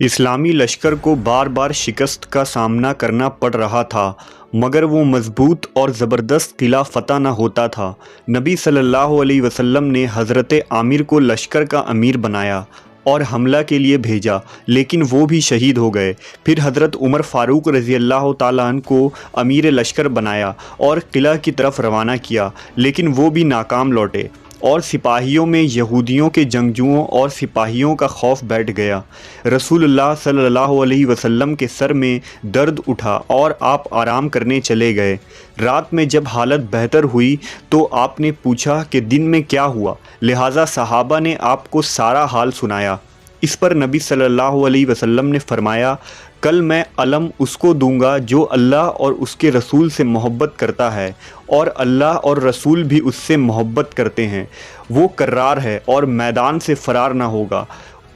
اسلامی لشکر کو بار بار شکست کا سامنا کرنا پڑ رہا تھا، مگر وہ مضبوط اور زبردست قلعہ فتح نہ ہوتا تھا۔ نبی صلی اللہ علیہ وسلم نے حضرت عامر کو لشکر کا امیر بنایا اور حملہ کے لیے بھیجا، لیکن وہ بھی شہید ہو گئے۔ پھر حضرت عمر فاروق رضی اللہ تعالیٰ عنہ کو امیر لشکر بنایا اور قلعہ کی طرف روانہ کیا، لیکن وہ بھی ناکام لوٹے، اور سپاہیوں میں یہودیوں کے جنگجوؤں اور سپاہیوں کا خوف بیٹھ گیا۔ رسول اللہ صلی اللہ علیہ وسلم کے سر میں درد اٹھا اور آپ آرام کرنے چلے گئے۔ رات میں جب حالت بہتر ہوئی تو آپ نے پوچھا کہ دن میں کیا ہوا، لہٰذا صحابہ نے آپ کو سارا حال سنایا۔ اس پر نبی صلی اللہ علیہ وسلم نے فرمایا، کل میں علم اس کو دوں گا جو اللہ اور اس کے رسول سے محبت کرتا ہے، اور اللہ اور رسول بھی اس سے محبت کرتے ہیں۔ وہ کرار ہے اور میدان سے فرار نہ ہوگا،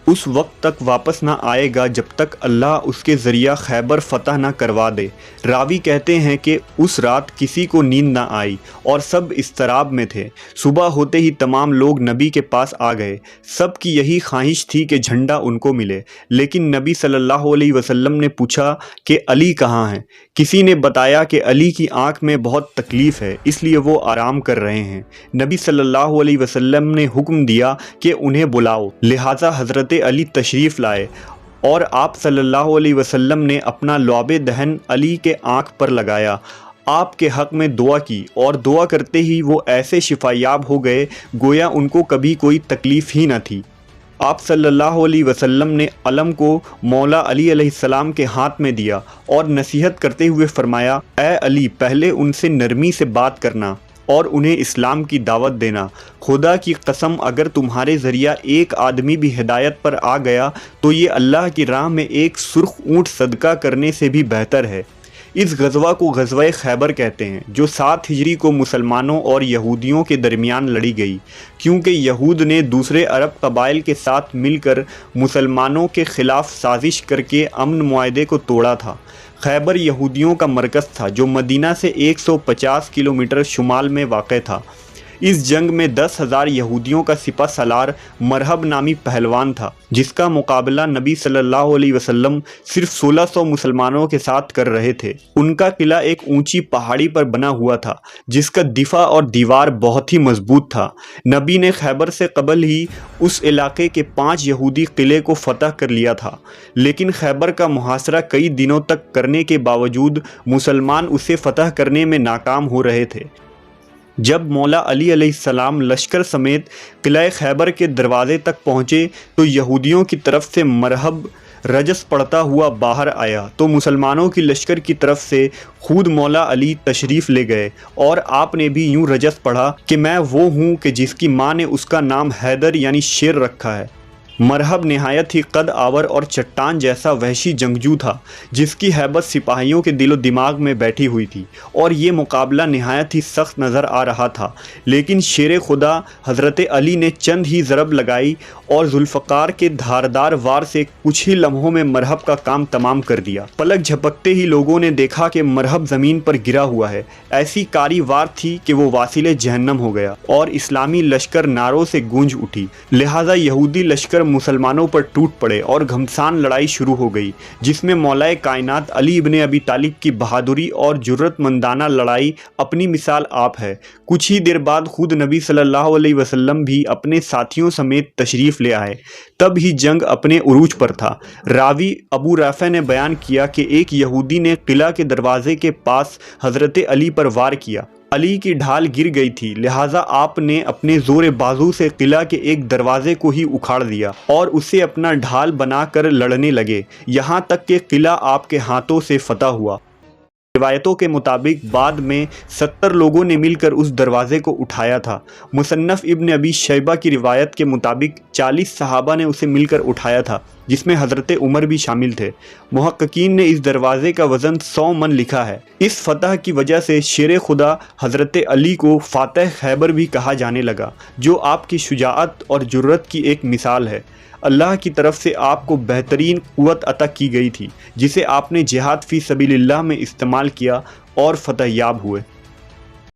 اس وقت تک واپس نہ آئے گا جب تک اللہ اس کے ذریعہ خیبر فتح نہ کروا دے۔ راوی کہتے ہیں کہ اس رات کسی کو نیند نہ آئی اور سب اضطراب میں تھے۔ صبح ہوتے ہی تمام لوگ نبی کے پاس آ گئے۔ سب کی یہی خواہش تھی کہ جھنڈا ان کو ملے، لیکن نبی صلی اللہ علیہ وسلم نے پوچھا کہ علی کہاں ہیں؟ کسی نے بتایا کہ علی کی آنکھ میں بہت تکلیف ہے، اس لیے وہ آرام کر رہے ہیں۔ نبی صلی اللہ علیہ وسلم نے حکم دیا کہ انہیں بلاؤ، لہٰذا حضرت علی تشریف لائے اور آپ صلی اللہ علیہ وسلم نے اپنا لعاب دہن علی کے آنکھ پر لگایا، آپ کے حق میں دعا کی، اور دعا کرتے ہی وہ ایسے شفا یاب ہو گئے گویا ان کو کبھی کوئی تکلیف ہی نہ تھی۔ آپ صلی اللہ علیہ وسلم نے علم کو مولا علی علیہ السلام کے ہاتھ میں دیا اور نصیحت کرتے ہوئے فرمایا، اے علی، پہلے ان سے نرمی سے بات کرنا اور انہیں اسلام کی دعوت دینا۔ خدا کی قسم، اگر تمہارے ذریعہ ایک آدمی بھی ہدایت پر آ گیا تو یہ اللہ کی راہ میں ایک سرخ اونٹ صدقہ کرنے سے بھی بہتر ہے۔ اس غزوہ کو غزوہ خیبر کہتے ہیں، جو 7 ہجری کو مسلمانوں اور یہودیوں کے درمیان لڑی گئی، کیونکہ یہود نے دوسرے عرب قبائل کے ساتھ مل کر مسلمانوں کے خلاف سازش کر کے امن معاہدے کو توڑا تھا۔ خیبر یہودیوں کا مرکز تھا جو مدینہ سے 150 کلومیٹر شمال میں واقع تھا۔ اس جنگ میں 10,000 یہودیوں کا سپہ سالار مرحب نامی پہلوان تھا، جس کا مقابلہ نبی صلی اللہ علیہ وسلم صرف 1600 مسلمانوں کے ساتھ کر رہے تھے۔ ان کا قلعہ ایک اونچی پہاڑی پر بنا ہوا تھا جس کا دفاع اور دیوار بہت ہی مضبوط تھا۔ نبی نے خیبر سے قبل ہی اس علاقے کے 5 یہودی قلعے کو فتح کر لیا تھا، لیکن خیبر کا محاصرہ کئی دنوں تک کرنے کے باوجود مسلمان اسے فتح کرنے میں ناکام ہو رہے تھے۔ جب مولا علی علیہ السلام لشکر سمیت قلعہ خیبر کے دروازے تک پہنچے تو یہودیوں کی طرف سے مرحب رجس پڑتا ہوا باہر آیا، تو مسلمانوں کی لشکر کی طرف سے خود مولا علی تشریف لے گئے، اور آپ نے بھی یوں رجس پڑھا کہ میں وہ ہوں کہ جس کی ماں نے اس کا نام حیدر یعنی شیر رکھا ہے۔ مرحب نہایت ہی قد آور اور چٹان جیسا وحشی جنگجو تھا، جس کی ہیبت سپاہیوں کے دل و دماغ میں بیٹھی ہوئی تھی، اور یہ مقابلہ نہایت ہی سخت نظر آ رہا تھا۔ لیکن شیر خدا حضرت علی نے چند ہی ضرب لگائی اور ذوالفقار کے دھاردار وار سے کچھ ہی لمحوں میں مرحب کا کام تمام کر دیا۔ پلک جھپکتے ہی لوگوں نے دیکھا کہ مرحب زمین پر گرا ہوا ہے۔ ایسی کاری وار تھی کہ وہ واصل جہنم ہو گیا، اور اسلامی لشکر نعروں سے گونج اٹھی، لہٰذا یہودی لشکر مسلمانوں پر ٹوٹ پڑے اور گھمسان لڑائی شروع ہو گئی، جس میں مولا کائنات علی ابن ابی طالب کی بہادری اور جرت مندانہ لڑائی اپنی مثال آپ ہے۔ کچھ ہی دیر بعد خود نبی صلی اللہ علیہ وسلم بھی اپنے ساتھیوں سمیت تشریف لے آئے۔ تب ہی جنگ اپنے عروج پر تھا۔ راوی ابو رافع نے بیان کیا کہ ایک یہودی نے قلعہ کے دروازے کے پاس حضرت علی پر وار کیا۔ علی کی ڈھال گر گئی تھی، لہٰذا آپ نے اپنے زور بازو سے قلعہ کے ایک دروازے کو ہی اکھاڑ دیا اور اسے اپنا ڈھال بنا کر لڑنے لگے، یہاں تک کہ قلعہ آپ کے ہاتھوں سے فتح ہوا۔ روایتوں کے مطابق بعد میں 70 لوگوں نے مل کر اس دروازے کو اٹھایا تھا۔ مصنف ابن ابی شیبہ کی روایت کے مطابق 40 صحابہ نے اسے مل کر اٹھایا تھا، جس میں حضرت عمر بھی شامل تھے۔ محققین نے اس دروازے کا وزن 100 من لکھا ہے۔ اس فتح کی وجہ سے شیر خدا حضرت علی کو فاتح خیبر بھی کہا جانے لگا، جو آپ کی شجاعت اور جرت کی ایک مثال ہے۔ اللہ کی طرف سے آپ کو بہترین قوت عطا کی گئی تھی، جسے آپ نے جہاد فی سبیل اللہ میں استعمال کیا اور فتح یاب ہوئے۔